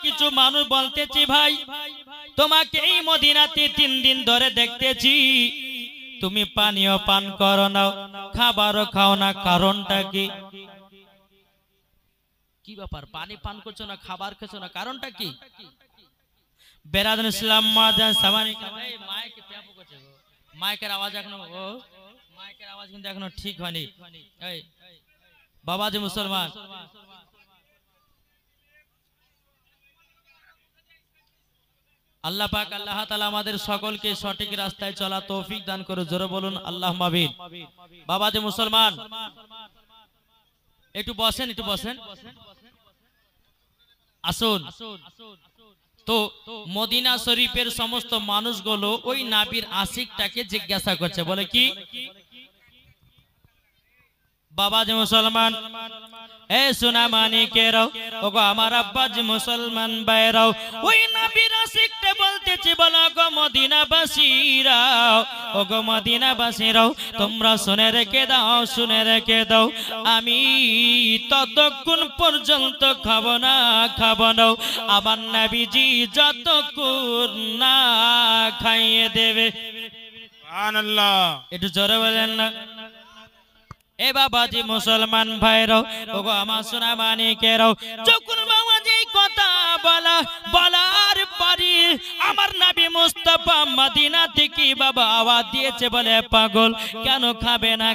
কিছু মানুষ বলতেছি ভাই তোমাকে এই মদিনাতে 3 দিন ধরে দেখতেছি তুমি পানীয় পান করো না খাবারও খাও না কারণটা কি কি ব্যাপার পানি পান করছো না খাবার খেছো না কারণটা কি বেরাদুন ইসলাম মাজান সাবানি এই মাইকে পেপো করছে গো মাইকের আওয়াজ কিন্তু এখনো ঠিক হয়নি এই বাবাজি মুসলমান আল্লাহ পাক আল্লাহ তাআলা আমাদের সকলকে সঠিক রাস্তায় চলা তৌফিক দান করুন জোরে বলুন আল্লাহুম্মা আমিন বাবাজি মুসলমান একটু বসেন আসুন তো মদিনা শরীফের সমস্ত মানুষগুলো ওই নবীর আশিকটাকে জিজ্ঞাসা করছে বলে কি বাবাজি মুসলমান এ সোনা মানিকেরাও ওগো আমার আব্বাজি মুসলমান ভাইরাও ওই নবীর আশিকটা বলতেছে বলো গো মদিনাবাসীরাও ওগো মদিনাবাসীরাও তোমরা শুনে রেখে দাও আমি ততক্ষণ পর্যন্ত খাবো না আমার নবীজি যতক্ষণ না খাইয়ে দেবে সুবহানাল্লাহ একটু জোরে বলেন না এ বাবাজি মুসলমান ভাইরাও ওগো আমার সোনা মানিকেরাও যখন বাবাজি কথা বলার পরে আমার নবী মুস্তাফা মদিনা থেকে বাবা আওয়াজ দিয়েছে বলে পাগল কেন খাবে না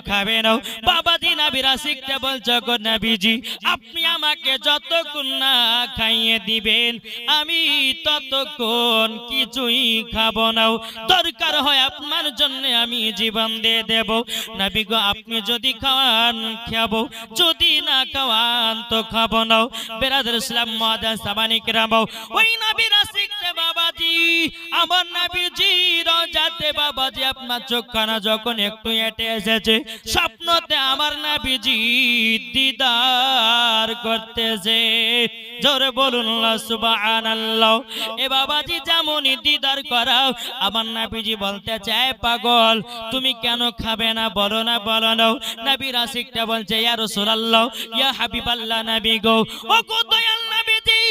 বাবাজি নবীর আশিকটা বলছে গো নবীজি আপনি আমাকে যতক্ষণ না খাইয়ে দিবেন আমি ততক্ষণ কিছুই খাবো না দরকার হয় আপনার জন্য আমি জীবন দিয়ে দেব নবী গো আপনি যদি খাওয়ান খাবো যদি না খাওয়ান তো খাবো না বেরাদুল ইসলাম মাদান সাবানি কেরামাও ওই নবীর আশিকটা বাবাজি আমার নবীজি রওজাতে বাবাজি আপনার চোখখানা যখন একটু হেঁটে এসেছে স্বপ্নতে আমার নবীজি দিদার করতেছে জোরে বলুন সুবহানাল্লাহ এ বাবাজি যেমনই দিদার করাও আমার নবীজি বলতে চায় পাগল তুমি কেন খাবে না বলো না নবীর আশিকটা বলছে ইয়া রাসূলুল্লাহ ইয়া হাবিবাল্লাহ নবী গো ও গো দয়াল নবীজি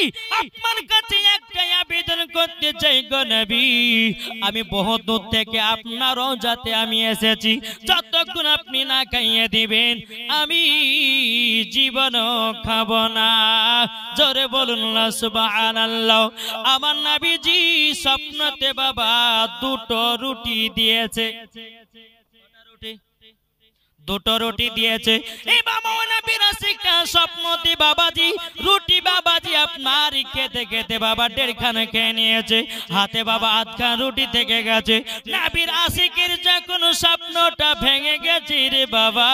আপনার কাছে একটা আবেদন করতে চাই গো নবী আমি বহু দূর থেকে আপনার রওজাতে আমি এসেছি যতক্ষণ আপনি না খাইয়ে দিবেন আমি জীবনও খাবো না জোরে বলুন সুবহানাল্লাহ আমার নবীজি স্বপ্নতে বাবা 2টো রুটি দিয়েছে দুটো রুটি দিয়েছে এই বাবা নবীর আশিকটা স্বপ্নতে বাবাজি রুটি বাবাজি আপনার খেতে বাবা 1.5 খানা খেয়ে নিয়েছে হাতে বাবা 8 খানা রুটি থেকে গেছে নবীর আশিকের যখন স্বপ্নটা ভেঙে গেছে রে বাবা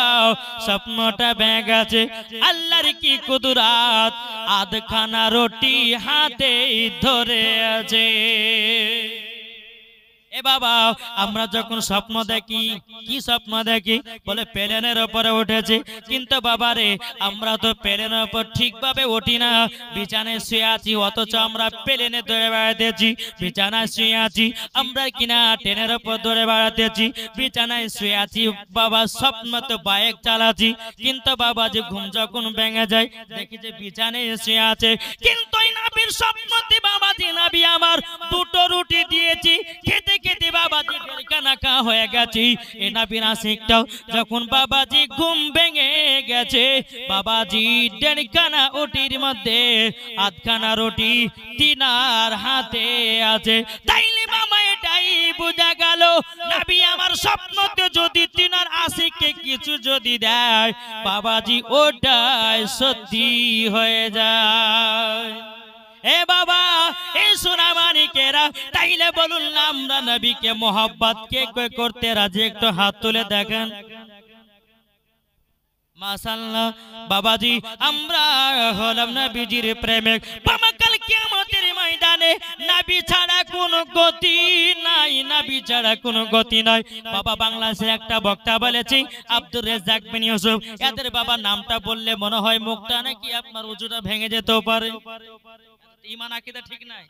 স্বপ্নটা ভেঙে গেছে আল্লাহর কি কুদরত 8 খানা রুটি হাতে ধরে আছে এ বাবা আমরা যখন স্বপ্ন দেখি কি স্বপ্ন দেখি বলে প্লেনের উপরে উঠেছি কিন্তু বাবা রে আমরা তো প্লেনের উপর ঠিকভাবে উঠি না বিছানায় শুয়ে আছি অথচ আমরা প্লেনে দৌড়ে বেড়াতেছি বিছানায় শুয়ে আছি আমরা কিনা ট্রেনের উপর দৌড়ে বেড়াতেছি বিছানায় শুয়ে আছি বাবা স্বপ্ন তো বাইক চালাচ্ছি কিন্তু বাবা যে ঘুম যখন ভেঙে যায় দেখি যে বিছানায় শুয়ে আছে কিন্তু এই নবীর স্বপ্নতে বাবাজি নবী আমার 2টো রুটি দিয়েছি খেতে খেতে বাবাজি 1.5 খানা খাওয়া হয়ে গেছে এই নবীর আশিকটাও যখন বাবাজি ঘুম ভেঙে গেছে বাবাজি 1.5 খানা রুটির মধ্যে 8 খানা রুটি তিনার হাতে আছে তাইলে বাবা এটাই বোঝা গেল নবী আমার স্বপ্নতে যদি তিনার আশিককে কিছু যদি দেয় বাবাজি ওটাই সত্যি হয়ে যায় এ বাবা এই সোনা মানিকেরা তাইলে বলুন না আমরা নবীকে মোহাব্বত কে করতে রাজি একটু হাত তুলে দেখেন মাশাআল্লাহ বাবাজি আমরা হলাম নবীজির প্রেমিক বাবা কাল কিয়ামতের ময়দানে নবী ছাড়া কোনো গতি নাই বাবা বাংলাদেশের একটা বক্তা বলেছি আব্দুর রাজ্জাক বিন ইউসুফ এদের বাবা নামটা বললে মনে হয় মুখটা নাকি আপনার উজুটা ভেঙে যেতে পারে ঈমান আকীদা ঠিক নাই।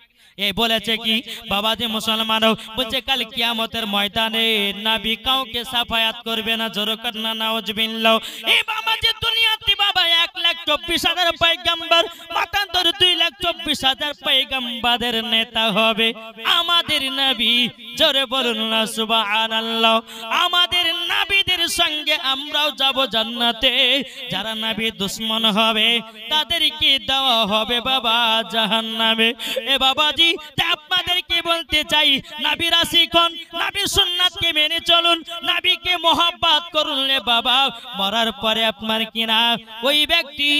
এই বলেছে কি বাবাজি মুসলমানও বলছে কাল কিয়ামতের ময়দানে নবী কাউকে সাফায়াত করবে না, জোরে কর না নাউজুবিল্লাহ। এই বাবাজি দুনিয়াতে বাবা 1,24,000 পয়গম্বর মাতান্তর 2,24,000 পয়গম্বরের নেতা হবে আমাদের নবী, জোরে বলুন না সুবহানাল্লাহ। আমাদের নবীদের সঙ্গে আমরাও যাব জান্নাতে। যারা নবী দুশমন হবে তাদেরকে দেওয়া হবে বাবা জাহান্নামে। এ বাবাজি আপনাদেরকে বলতে চাই নবীর আশিক হন, নবীর সুন্নাতকে মেনে চলুন, নবীকে মহব্বত করুন রে বাবা। মরার পরে আপনার কিনা ওই ব্যক্তি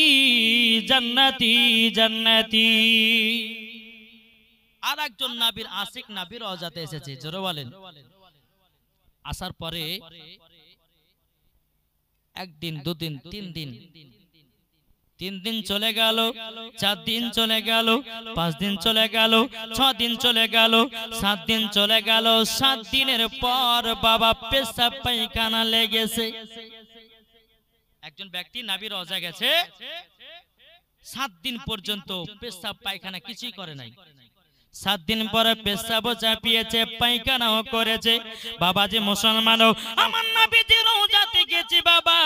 জান্নাতি জান্নাতি। আর একজন নবীর আশিক নবীর রওজাতে এসেছে, জোরে বলেন। আসার পরে একদিন দুদিন তিন দিন চলে গেল, 4 দিন চলে গেল, 5 দিন চলে গেল, 6 দিন চলে গেল, 7 দিন চলে গেল। 7 দিনের পর বাবা পেশাব পায়খানা লেগেছে। একজন ব্যক্তি নবীর রওজা গেছে, 7 দিন পর্যন্ত পেশাব পায়খানা কিছুই করে নাই। 7 দিন পরে পেশাবও চাপিয়েছে, পায়খানাও করেছে। বাবাজি মুসলমানও আমার নবীজির রওজাতে গেছি বাবা,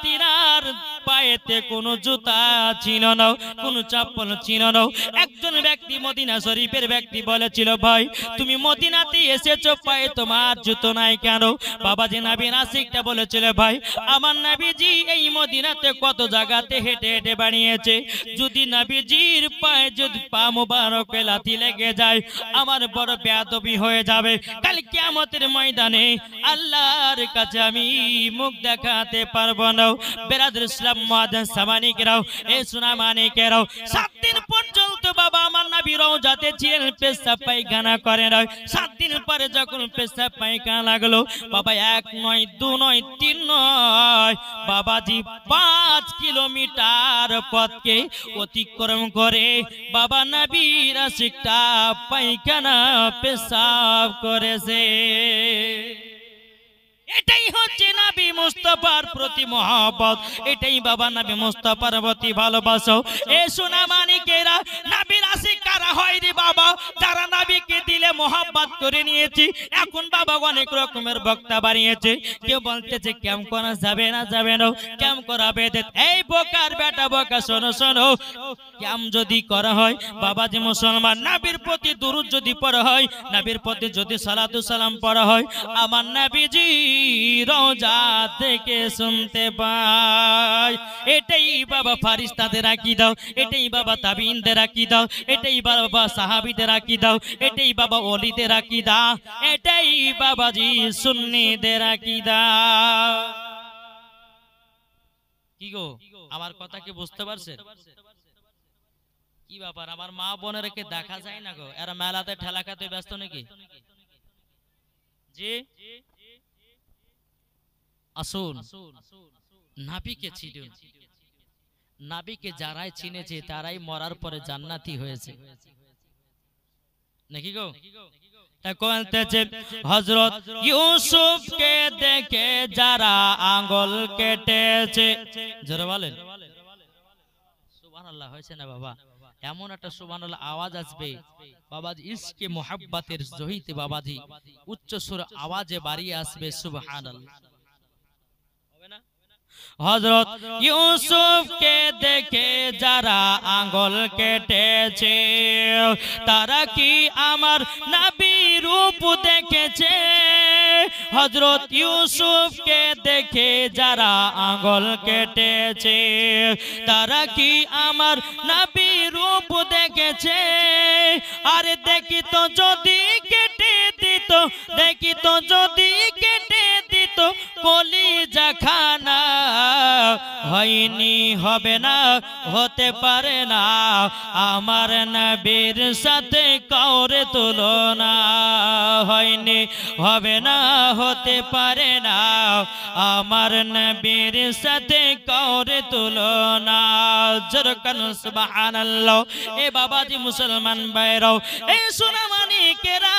তিনার পায়েতে কোনো জুতা ছিল না, কোনো চপ্পল ছিল না। একজন ব্যক্তি মদিনা শরীফের ব্যক্তি বলেছিল ভাই তুমি মদিনাতে এসেছো, পায়ে তোমার জুতো নাই কেন? বাবাজি নবীর আশিকটা বলেছিল ভাই আমার নবীজি এই মদিনাতে কত জায়গাতে হেঁটে হেঁটে বানিয়েছে, যদি নবীজির পায়ে যদি পা মুবারকে লাথি লেগে যায় আমার বড় বেয়াদবি হয়ে যাবে। কাল কিয়ামতের ময়দানে আল্লাহর কাছে আমি মুখ দেখাতে পারবো না। বেরাদর ইসলাম মুআজ্জাজ সামানিকেরাও, এ সুনামানিকেরাও, 7 দিন পর্যন্ত বাবা আমার নবী রওজাতে ছিলেন, পেশাব পায়খানা করে না। 7 দিন পরে যখন পেশাব পায়খানা লাগলো বাবা 1 নয় 2 নয় 3 নয় বাবাজি 5 কিলোমিটার পথকে অতিক্রম করে বাবা নবীর আশিকটা পায়খানা পেশাব করেছে। এটাই হচ্ছে নবী মুস্তাফার প্রতি মহব্বত, এটাই বাবা নবী মুস্তাফার প্রতি ভালোবাসা। এ সোনা মানিকেরা নবীর আশিক কারা হয় রে বাবা? যারা নবীকে দিলে মহব্বত করে নিয়েছি। এখন বাবা অনেক রকমের বক্তা বানিয়েছে, কেউ বলতেছে ক্যাম করা যাবে না, যাবে না, ক্যাম করা বেদাত। এই বোকার বেটা বোকা শোনো শোনো, ক্যাম যদি করা হয় বাবাজি মুসলমান নবীর প্রতি দুরূদ যদি পড়া হয়, নবীর প্রতি যদি সালাতু সালাম পড়া হয়, আমার নবীজি রওজা থেকে শুনতে পাই। এটাই বাবা ফারিস্তাদের আকীদা, এটাই বাবা তাবিঈনদের আকীদা, এটাই বাবা সাহাবীদের আকীদা, এটাই বাবা ওলিদের আকীদা, এটাই বাবাজি সুন্নিদের আকীদা। কি গো আমার কথা কি বুঝতে পারছেন? কি ব্যাপার আমার মা বোনেরকে দেখা যায় না গো? এরা মেলাতে ঠেলা খাতে ব্যস্ত নাকি? জি আসুন নবীকে চিনুন। নবীকে যারাই চিনেছে তারাই মরার পরে জান্নাতি হয়েছে নাকি গো? হযরত ইউসুফকে দেখে যারা আঙ্গুল কেটেছে, জোরে বলেন সুবহানাল্লাহ। হয়েছে না বাবা? এমন একটা সুবহানাল্লাহ আওয়াজ আসবে বাবাজি, ইশকে মুহাব্বতের জহিতে বাবাজি উচ্চ সুর আওয়াজে বাড়িয়ে আসবে সুবহানাল্লাহ। হযরত ইউসুফকে দেখে যারা আঙ্গুল কেটেছে তারা কি আমার নবীর রূপ দেখেছে? হযরত ইউসুফকে দেখে যারা আঙ্গুল কেটেছে তারা কি আমার নবীর রূপ দেখেছে? আরে দেখিত যদি কেটে দিত, দেখিত যদি কেটে দিত কলিজা খানা, হয়নি হবে না হতে পারে না আমার নবীর সাথে কাউরে তুলনা, হয়নি হবে না হতে পারে না আমার নবীর সাথে কাউরে তুলনা। জরকান সুবহানাল্লাহ। এ বাবাজি মুসলমান ভাইরাও, এ সোনা মানিকেরা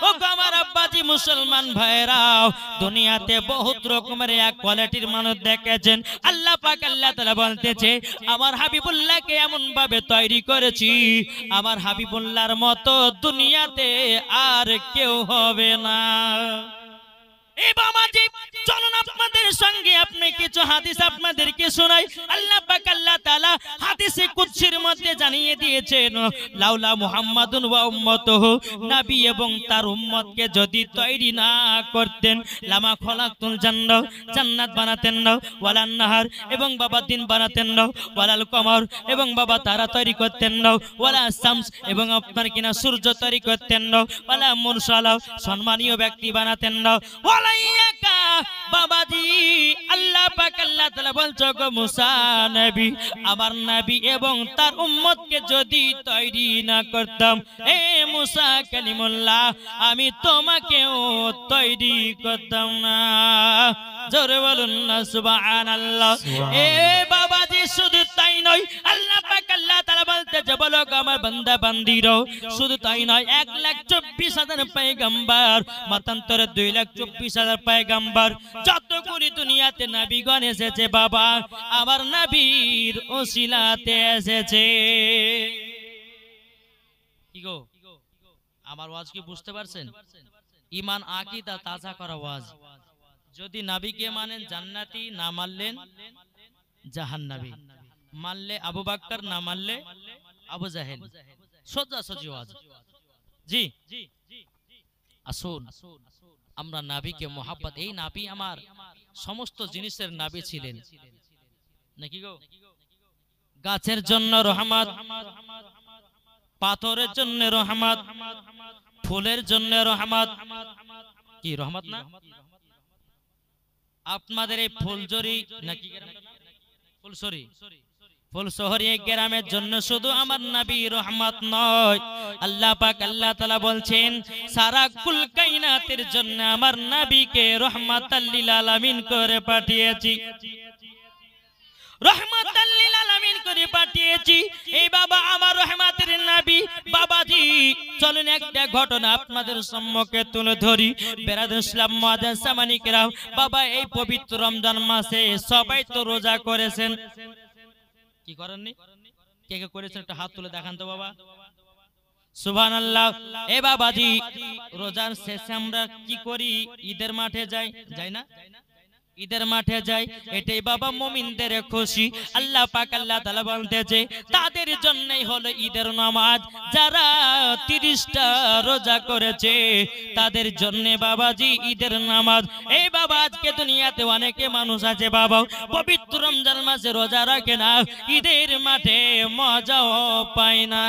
ও আমার আব্বাজি মুসলমান ভাইরাও, দুনিয়াতে বহুত রকমের এক কোয়ালিটির মানুষ দেখেছেন। আল্লাহ পাক আল্লাহ তাআলা বলতেছে আমার হাবিবুল্লাহকে এমন ভাবে তৈরি করেছি, আমার হাবিবুল্লাহর মতো দুনিয়াতে আর কেউ হবে না। এই বাবাজি চলুন আপনাদের সঙ্গে আপনি কিছু হাদিস আপনাদেরকে শোনাই। আল্লাহ পাক আল্লাহ তাআলা হাদিসে কুদসির মধ্যে জানিয়ে দিয়েছেন, লাউলা মুহাম্মাদুন ওয়া উম্মতুহু, নবী এবং তার উম্মতকে যদি তৈরি না করতেন, লামা খলাকতুল জান্নাহ, জান্নাত বানাতেন না, ওয়ালান নাহার এবং বাবা দিন বানাতেন না, ওয়ালাল কমর এবং বাবা তারা তৈরি করতেন না, ওয়ালা শামস এবং আপনার কিনা সূর্য তৈরি করতেন না, ওয়ালা মুরসালা সম্মানীয় ব্যক্তি বানাতেন না, ওয়ালাইয়াকা বাবাজি আল্লাহ পাক আল্লাহ তাআলা বলছো গো মুসা নবী, আমার নবী এবং তার উম্মতকে যদি তৈরি না করতাম, এ মুসা কালিমুল্লাহ, আমি তোমাকেও তৈরি করতাম না। জোরে বলুন না সুবহানাল্লাহ। এ বাবাজি শুধু তাই নয়, আল্লাহ পাক আল্লাহ তাআলা বলতেছে বলো আমার বান্দা বান্দিরও, শুধু তাই নয় 1,24,000 পয়গম্বর, মতান্তরে 2,24,000 পয়গম্বর, যতগুলি দুনিয়াতে নবীগণ এসেছে বাবা আমার নবীর ওসিলাতে এসেছে। কি গো আমার ওয়াজ কি বুঝতে পারছেন? ঈমান আকীদা তাজা করা ওয়াজ। যদি নবীকে মানেন জান্নাতি, না মানলেন জাহান্নামী, মানলে আবু বকর, না মানলে আবু জাহেল। সোজা সোজি ওয়াজ। জি আসুন আমরা নবীকে মোহাব্বত, এই নবী আমার সমস্ত জিনিসের নবী ছিলেন নাকি গো? গাছের জন্য রহমত, পাথরের জন্য রহমত, ফুলের জন্য রহমত। কি রহমত না? আপনাদের এই ফুলজরি নাকি ফুলসরি, ফুলশহরি গ্রামের জন্য শুধু আমার নবী রহমত নয়, আল্লাহ পাক আল্লাহ তাআলা বলছেন সারা কুল কায়নাতের জন্য আমার নবীকে রহমাতাল লিল আলামিন করে পাঠিয়েছি, রহমাতাল লিল আলামিন করে পাঠিয়েছি। এই বাবা আমার রহমাতের নবী। বাবাজি চলুন একটা ঘটনা আপনাদের সম্মুখে তুলে ধরি। বেরাদুল ইসলাম মুআজ্জাজ সামানী কেরাম, বাবা এই পবিত্র রমজান মাসে সবাই তো রোজা করেছেন, কি করেননি? কে কে করেছেন একটা হাত তুলে দেখান তো বাবা। সুবহানাল্লাহ। এ বাবাজি রোজার শেষে আমরা কি করি? ঈদের মাঠে যাই, যাই না? ঈদের মাঠে যাই, এটাই বাবা মুমিনদের খুশি। আল্লাহ পাক আল্লাহ তাআলা বলতেছে তাদের জন্যই হলো ঈদের নামাজ। যারা 30টা রোজা করেছে তাদের জন্য বাবাজি ঈদের নামাজ। এই বাবা আজকে দুনিয়াতে অনেকে মানুষ আছে বাবা পবিত্র রমজান মাসে রোজা রাখে না, ঈদের মাঠে মজাও পায় না।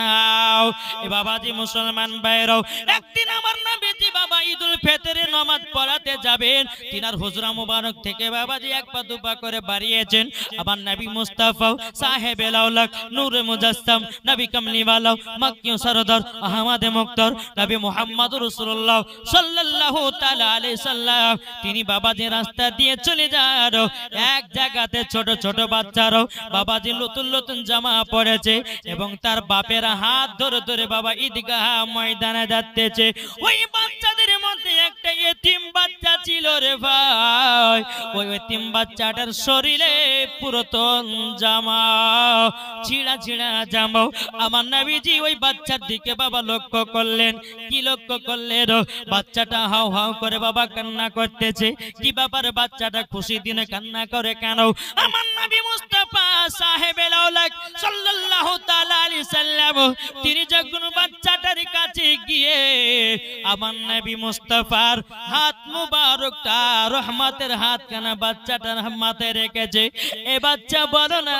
এ বাবাজি মুসলমান ভাইরাও, একদিন আমার নবীজি বাবা ঈদুল ফিতরের নামাজ পড়াতে যাবেন, তিনার হুজরা মুবারক থেকে বাবাজি এক পা দুপা করে বাড়িয়েছেন আমার নবী মুস্তাফা সাহেবে লাউলাক নূরে মুজাসসাম নবী কামলিওয়ালা মক্কি সরদার আহমদ মুক্তার নবী মুহাম্মদ রাসূলুল্লাহ সাল্লাল্লাহু তাআলা আলাইহি সাল্লাম, তিনি বাবাজি রাস্তা দিয়ে চলে যান। এক জায়গাতে ছোট ছোট বাচ্চারা বাবাজি নতুন নতুন জামা পরেছে এবং তার বাপের হাত ধরে ধরে বাবা ঈদগাহ ময়দানে যাচ্ছে। ওই বাচ্চাদের মধ্যে একটা ইতিম বাচ্চা ছিল রে ভাই, ওই এতিম বাচ্চাটার শরীরে পুরাতন জামা, ছিঁড়া ছিঁড়া জামা। আমার নবীজি ওই বাচ্চার দিকে বাবা লক্ষ্য করলেন। কি লক্ষ্য করলেন? বাচ্চাটা হাউ হাউ করে বাবা কান্না করতেছে। কি ব্যাপারে বাচ্চাটা খুশি দিনে কান্না করে কেন? আমার নবী মুস্তাফা সাহেবে লাউলাক সাল্লাল্লাহু তাআলা আলাইহি সাল্লাম তিনি যখন বাচ্চাটার কাছে গিয়ে আমার নবী মুস্তাফার হাত মুবারকটা রহমতের হাত কানা বাচ্চাটার মাথায় রেখেছে। এ বাচ্চা বলো না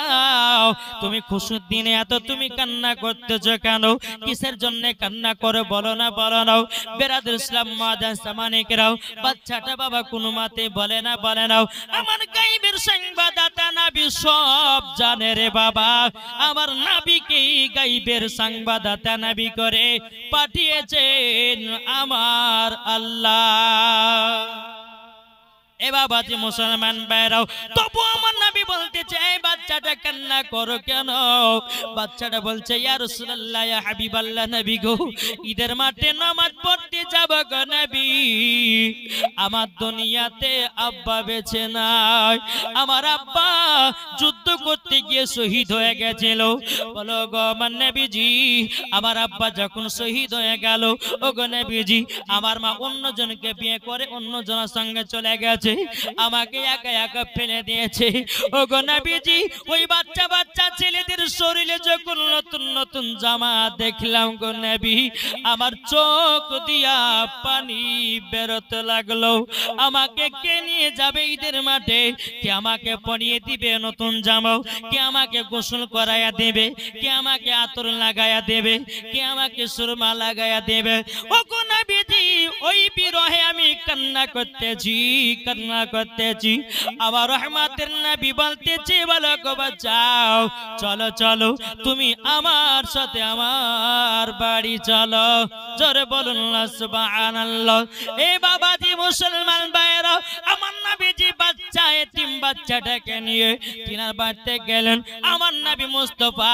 তুমি খুশির দিনে এত তুমি কান্না করতেছো কেন? কিসের জন্য কান্না করে বলো না, বলো না। বেরাদুল ইসলাম মুআজ্জাজ সামানী কেরাম, বাচ্চাটা বাবা কোনো মাতে বলে না, বলে না। আমার গায়বের সংবাদদাতা নবী সব জানে রে বাবা, আমার নবীকে গায়বের সংবাদদাতা নবী করে পাঠিয়েছেন আমার আল্লাহ। এ বাবাজি মুসলমান ভাইরাও, তবু আমার নবী বলতেছে এই বাচ্চাটা কান্না করো কেন? বাচ্চাটা বলছে ইয়া রাসূলুল্লাহ ইয়া হাবিবাল্লাহ, নবী গো ঈদের মাঠে নামাজ পড়তে যাব গো নবী, আমার দুনিয়াতে আব্বা বেঁচে নাই, আমার আব্বা যুদ্ধ করতে গিয়ে শহীদ হয়ে গেছিল। বলো গো আমার নবীজি, আমার আব্বা যখন শহীদ হয়ে গেল, ও গো নবীজি আমার মা অন্যজনকে বিয়ে করে অন্যজনের সঙ্গে চলে গেছে, আমাকে একা একা ফেলে দিয়েছে। ও গো নবীজি ওই বাচ্চা বাচ্চা ছেলেদের শরীরে যখন নতুন নতুন জামা দেখলাম গো নবী, আমার চোখ দিয়া পানি বেরোতে লাগলো। আমাকে কে নিয়ে যাবে ঈদের মাঠে? কে আমাকে পরিয়ে দিবে নতুন জামা? কে আমাকে গোসল করাইয়া দেবে? কে আমাকে আতর লাগাইয়া দেবে? কে আমাকে সুরমা লাগাইয়া দেবে? ও গো নবীজি ওই বিরহে আমি কান্না করতেছি, কান্না করতেছি। আবার রহমতের নবী বলতেছি বলো গো বাঁচাও, চলো চলো তুমি আমার সাথে আমার বাড়ি চলো। জোরে বলুন না সুবহানাল্লাহ। এ বাবাজি মুসলমান ভাইরা, আমার নবীজি বাচ্চা এতিম বাচ্চাটাকে নিয়ে তিনার বাড়িতে গেলেন। আমার নবী মুস্তাফা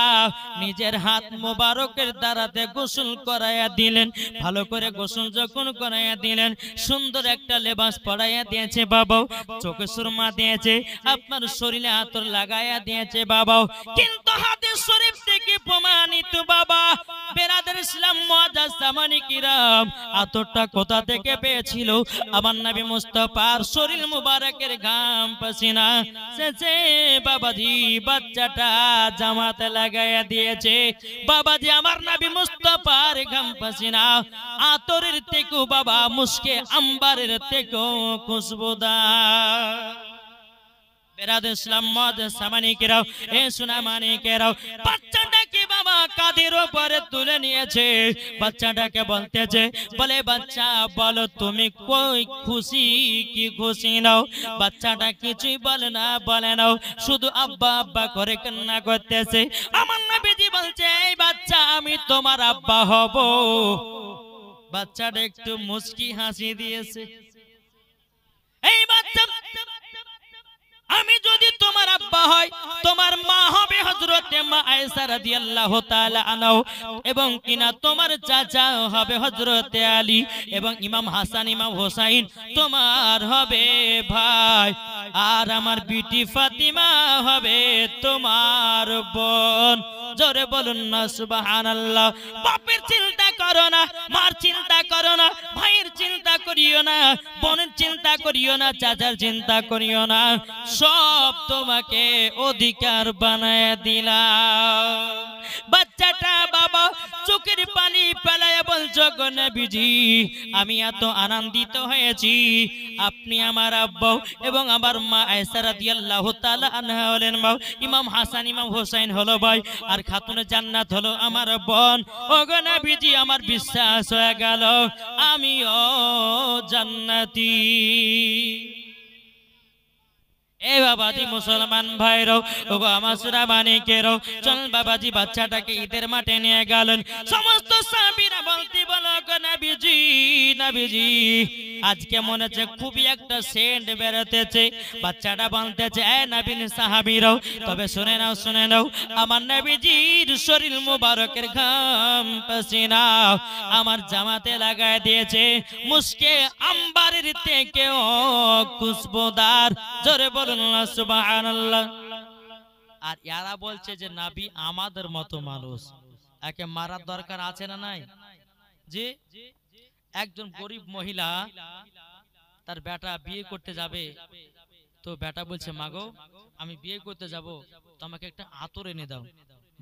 নিজের হাত মোবারকের দ্বারাতে গোসল করাইয়া দিলেন। ভালো করে গোসল যখন করাইয়া দিলেন, সুন্দর একটা লেবাস পরাইয়া দিয়েছে বাবা, চোখে সুরমা দিয়েছে, আপনার শরীরে আতর লাগাইয়া দিয়েছে বাবা। কিন্তু হাদিস শরীফ থেকে প্রমাণিত বাবা, বেরাদার ইসলাম মুআজ্জাজ সামানি কিরাম, আতরটা কোথা থেকে পেয়েছিল? আমার নবী মুস্তাফার শরীর মুবারকের ঘাম পাসিনা শেষে বাবাজি বাচ্চাটা জামাতে লাগাইয়া দিয়েছে। বাবাজি আমার নবী মুস্তাফার ঘাম পাসিনা আতরের থেকেও বাবা মুস্কে আম্বারের থেকেও খুশবুদার। বেরাদার ইসলাম মুআজ্জাজ সামানি কিরাম, এ সোনা মানিকেরাও, বাচ্চাটাকে বাবা কাঁধের উপরে তুলে নিয়েছে। বাচ্চাটাকে বলতেছে, বলে বাচ্চা বলো তুমি কই খুশি কি খুশি নাও? বাচ্চাটা কিছুই বলে না, বলে নাও, শুধু আব্বা আব্বা করে কান্না করতেছে। আমার নবীজি বলছে এই বাচ্চা আমি তোমার আব্বা হব। বাচ্চাটা একটু মুচকি হাসি দিয়েছে। এই বাচ্চা আমি যদি তোমার আব্বা হয়, তোমার মা হবে হযরতে মা আয়েশা রাদিয়াল্লাহু তাআলা আনহা, এবং কিনা তোমার চাচা হবে হযরতে আলী, এবং ইমাম হাসান ইমাম হোসাইন তোমার হবে ভাই, আর আমার বিটি ফাতিমা হবে তোমার বোন। জোরে বলুন না সুবহানাল্লাহ। বাপের চিন্তা করো না, মার চিন্তা করো না, ভাইয়ের চিন্তা করিও না, বোনের চিন্তা করিও না, চাচার চিন্তা করিও না, সব তোমাকে অধিকার বানায় দিলাম। বাচ্চাটা বাবা চোখের পানি ফেলায় বলছো গো নবীজি আমি এত আনন্দিত হয়েছি, আপনি আমার আব্বা এবং আমার মা আয়েশা রাদিয়াল্লাহু তাআলা আনহা হলেন মা, ইমাম হাসান ইমাম হোসেন হলো ভাই, আর খাতুনে জান্নাত হলো আমার বোন। ও গো নবীজি আমার বিশ্বাস হয়ে গেল আমিও জান্নাতি। এ বাবাজি মুসলমান ভাইরাও, ওগো আমার সোনা মানিকেরাও, চল বাবাজি বাচ্চাটাকে ঈদের মাঠে নিয়ে গেলেন। সমস্ত সাহাবীরা বলতে বলো গো নবীজি নবীজি আজকে মনে হচ্ছে খুবই একটা সেন্ট বেরোতেছে। বাচ্চাটা বলতেছে এ নবীন সাহাবীরাও, তবে শুনে নাও শুনে নাও, আমার নবীজির শরীর মুবারকের ঘাম পাসিনা আমার জামাতে লাগায় দিয়েছে মুস্কে আম্বারের থেকেও খুশবুদার। জোরে বলুন না সুবহানাল্লাহ। আর ইয়ারা বলছে যে নবী আমাদের মতো মানুষ, একে মারার দরকার আছে না নাই? যে একজন গরিব মহিলা তার বেটা বিয়ে করতে যাবে, তো বেটা বলছে মাগো আমি বিয়ে করতে যাব, তো আমাকে একটা আতর এনে দাও।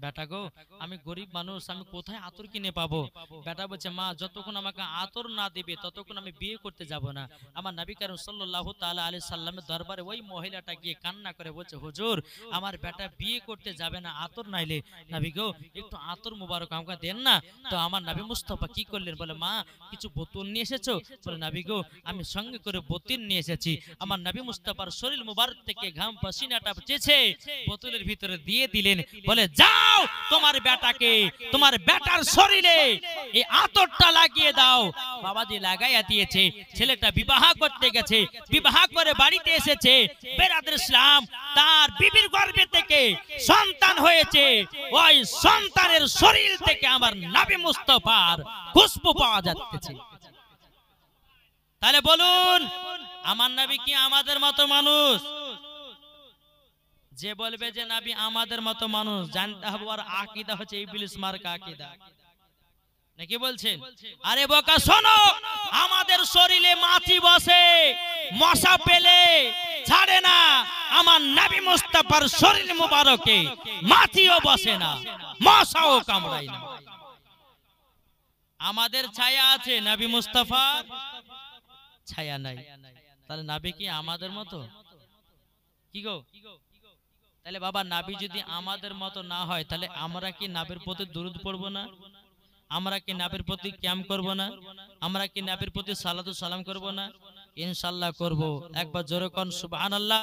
বেটা গো আমি গরিব মানুষ, আমি কোথায় আতর কিনে পাবো? বেটা বলছে মা যতক্ষণ আমাকে আতর না দিবে ততক্ষণ আমি বিয়ে করতে যাব না। আমার নবী কারীম সাল্লাল্লাহু তাআলা আলাইহি সাল্লামের দরবারে ওই মহিলাটা গিয়ে কান্না করে বলছে হুজুর আমার বেটা বিয়ে করতে যাবে না আতর নাইলে, নবী গো একটু আতর মুবারক আমাকে দেন না। তো আমার নবী মুস্তাফা কি করলেন, বলে মা কিছু বোতল নিয়ে এসেছো? বলে নবী গো আমি সঙ্গে করে বোতল নিয়ে এসেছি। আমার নবী মুস্তাফার শরীর মুবারক থেকে ঘাম পাসিনাটা চেয়েছে বোতলের ভিতরে দিয়ে দিলেন, বলে যাও তোমার বেটাকে তোমার বেটার শরীরে এই আতরটা লাগিয়ে দাও। বাবাজি লাগাইয়া দিয়েছে। ছেলেটা বিবাহ করতে গেছে, বিবাহ করে বাড়িতে এসেছে। বেরাদর ইসলাম, তার বিবির গর্ভে থেকে সন্তান হয়েছে। ওই সন্তানের শরীর থেকে আমার নবী মুস্তাফার খুশবু পাওয়া যাচ্ছে। তাহলে বলুন, আমার নবী কি আমাদের মতো মানুষ? যে বলবে যে নবী আমাদের মতো মানুষ, জানতে হবে আর আকীদা হচ্ছে ইবলিস মার্কা আকীদা। নাকি বলছেন? আরে বোকা শোনো, আমাদের শরীরে মাছি বসে, মশা পেলে ছাড়ে না। আমার নবী মুস্তাফার শরীর মুবারকে মাছিও বসে না, মশাও কামড়ায় না। আমাদের ছায়া আছে, নবী মুস্তাফার ছায়া নাই। তাহলে নবী কি আমাদের মতো? কি গো? তাহলে বাবা নবী যদি আমাদের মতো না হয়, তাহলে আমরা কি নবীর প্রতি দুরূদ পড়ব না? আমরা কি নবীর প্রতি কিয়াম করব না? আমরা কি নবীর প্রতি সালাতু সালাম করব না? ইনশাআল্লাহ করব। একবার জোরে কোন সুবহানাল্লাহ।